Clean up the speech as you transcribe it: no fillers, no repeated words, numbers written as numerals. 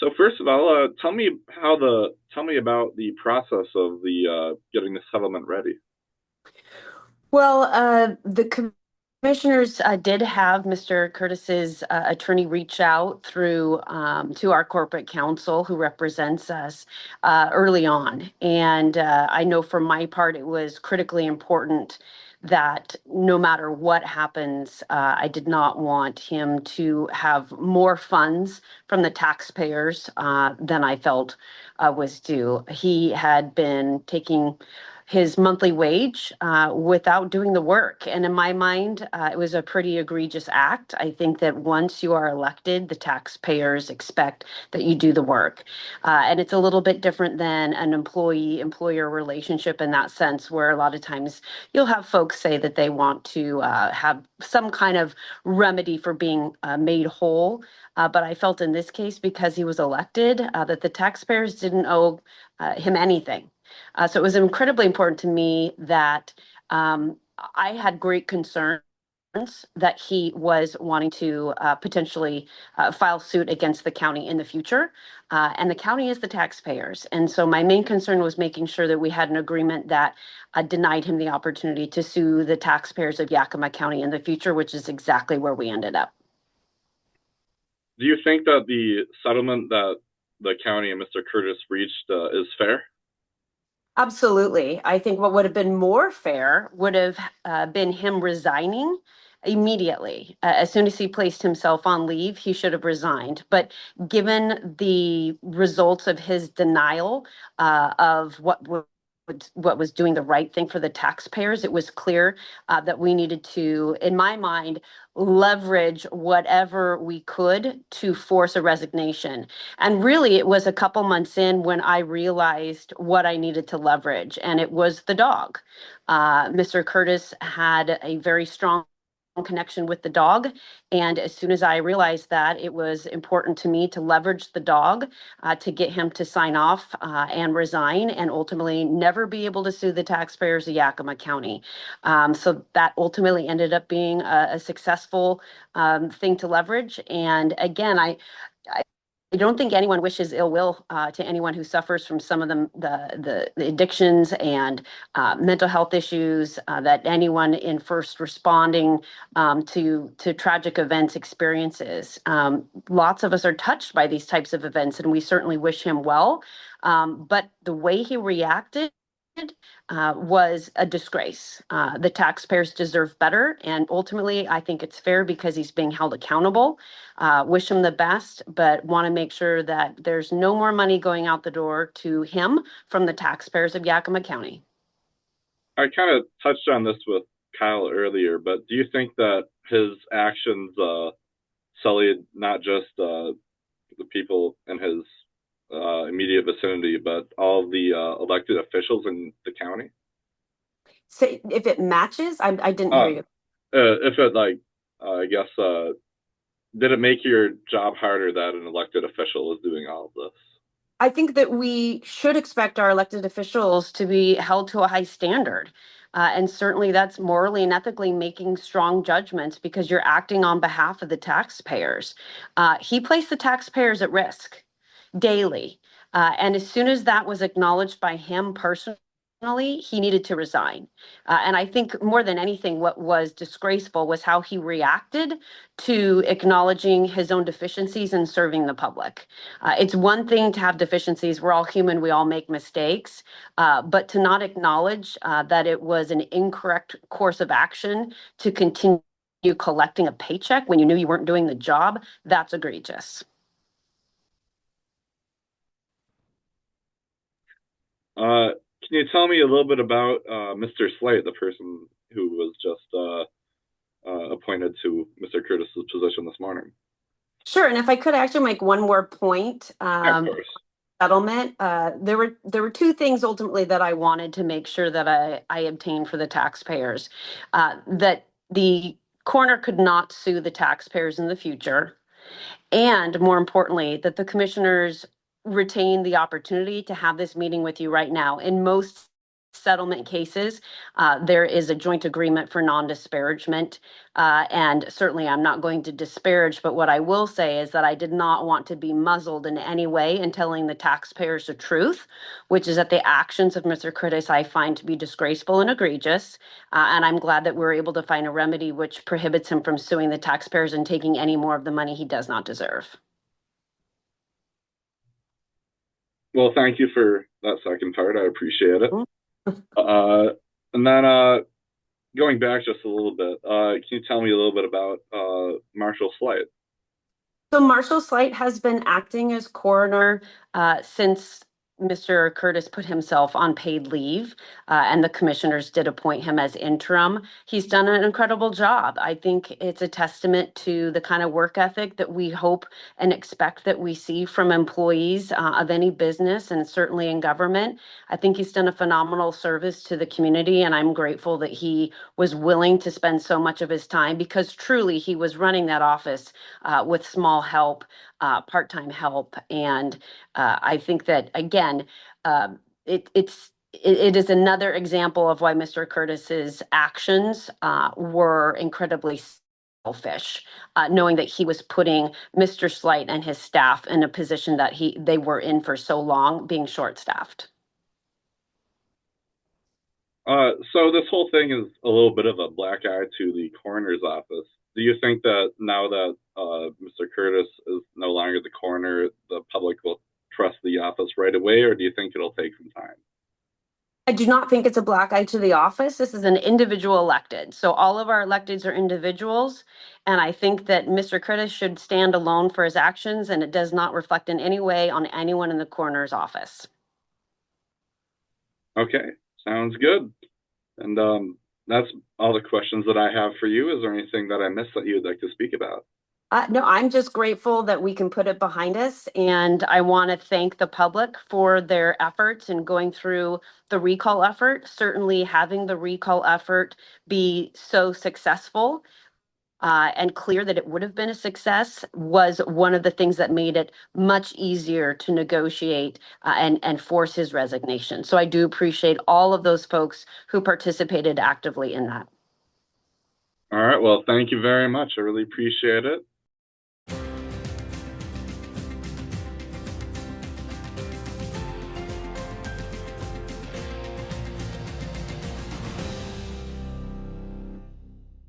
So first of all, tell me about the process of the getting the settlement ready. Well, the commissioners did have Mr. Curtice's attorney reach out through to our corporate counsel who represents us early on. And I know for my part, it was critically important that no matter what happens, I did not want him to have more funds from the taxpayers than I felt was due. He had been taking his monthly wage without doing the work. And in my mind, it was a pretty egregious act. I think that once you are elected, the taxpayers expect that you do the work. And it's a little bit different than an employee-employer relationship in that sense, where a lot of times you'll have folks say that they want to have some kind of remedy for being made whole. But I felt in this case, because he was elected, that the taxpayers didn't owe him anything. So it was incredibly important to me that I had great concerns that he was wanting to potentially file suit against the county in the future. And the county is the taxpayers. And so my main concern was making sure that we had an agreement that denied him the opportunity to sue the taxpayers of Yakima County in the future, which is exactly where we ended up. Do you think that the settlement that the county and Mr. Curtis reached is fair? Absolutely. I think what would have been more fair would have been him resigning immediately. As soon as he placed himself on leave, he should have resigned. But given the results of his denial of what was doing the right thing for the taxpayers, it was clear that we needed to, in my mind, leverage whatever we could to force a resignation. And really, it was a couple months in when I realized what I needed to leverage, and it was the dog. Mr. Curtice had a very strong connection with the dog. And as soon as I realized that, it was important to me to leverage the dog to get him to sign off and resign and ultimately never be able to sue the taxpayers of Yakima County. So that ultimately ended up being a successful thing to leverage. And again, I don't think anyone wishes ill will to anyone who suffers from some of the addictions and mental health issues that anyone in first responding to tragic events experiences. Lots of us are touched by these types of events, and we certainly wish him well. But the way he reacted was a disgrace. The taxpayers deserve better, and ultimately, I think it's fair because he's being held accountable. Wish him the best, but want to make sure that there's no more money going out the door to him from the taxpayers of Yakima County. I kind of touched on this with Kyle earlier, but do you think that his actions sullied not just the people in his immediate vicinity, but all the elected officials in the county? Say if it matches, I didn't hear Uh, you. if it I guess, did it make your job harder that an elected official was doing all of this? I think that we should expect our elected officials to be held to a high standard. And certainly that's morally and ethically making strong judgments because you're acting on behalf of the taxpayers. He placed the taxpayers at risk daily. And as soon as that was acknowledged by him personally, he needed to resign. And I think more than anything, what was disgraceful was how he reacted to acknowledging his own deficiencies and serving the public. It's one thing to have deficiencies. We're all human. We all make mistakes. But to not acknowledge that it was an incorrect course of action to continue collecting a paycheck when you knew you weren't doing the job, that's egregious. Uh, can you tell me a little bit about Mr. Slate, the person who was just appointed to Mr. Curtis's position this morning? Sure. And if I could actually make one more point, Yeah, of course. settlement, there were two things ultimately that I wanted to make sure that I obtained for the taxpayers. That the coroner could not sue the taxpayers in the future, and more importantly, that the commissioners retain the opportunity to have this meeting with you right now. In most settlement cases, there is a joint agreement for non-disparagement. And certainly I'm not going to disparage, but what I will say is that I did not want to be muzzled in any way in telling the taxpayers the truth, which is that the actions of Mr. Curtice I find to be disgraceful and egregious. And I'm glad that we're able to find a remedy which prohibits him from suing the taxpayers and taking any more of the money he does not deserve. Well, thank you for that second part. I appreciate it. Mhm. And then going back just a little bit, can you tell me a little bit about Marshall Slight? So Marshall Slight has been acting as coroner since Mr. Curtice put himself on paid leave, and the commissioners did appoint him as interim. He's done an incredible job. I think it's a testament to the kind of work ethic that we hope and expect that we see from employees of any business and certainly in government. I think he's done a phenomenal service to the community, and I'm grateful that he was willing to spend so much of his time because truly he was running that office with small help, part-time help. And I think that, again, it is another example of why Mr. Curtice's actions were incredibly selfish, knowing that he was putting Mr. Slight and his staff in a position that they were in for so long, being short-staffed. So this whole thing is a little bit of a black eye to the coroner's office. Do you think that now that Mr. Curtice is no longer the coroner, the public will trust the office right away, or do you think it'll take some time? I do not think it's a black eye to the office. This is an individual elected. So all of our electeds are individuals. And I think that Mr. Curtice should stand alone for his actions, and it does not reflect in any way on anyone in the coroner's office. Okay, sounds good. And that's all the questions that I have for you. Is there anything that I missed that you'd like to speak about? No, I'm just grateful that we can put it behind us. And I want to thank the public for their efforts in going through the recall effort. Certainly having the recall effort be so successful and clear that it would have been a success was one of the things that made it much easier to negotiate and force his resignation. So I do appreciate all of those folks who participated actively in that. All right, well, thank you very much. I really appreciate it.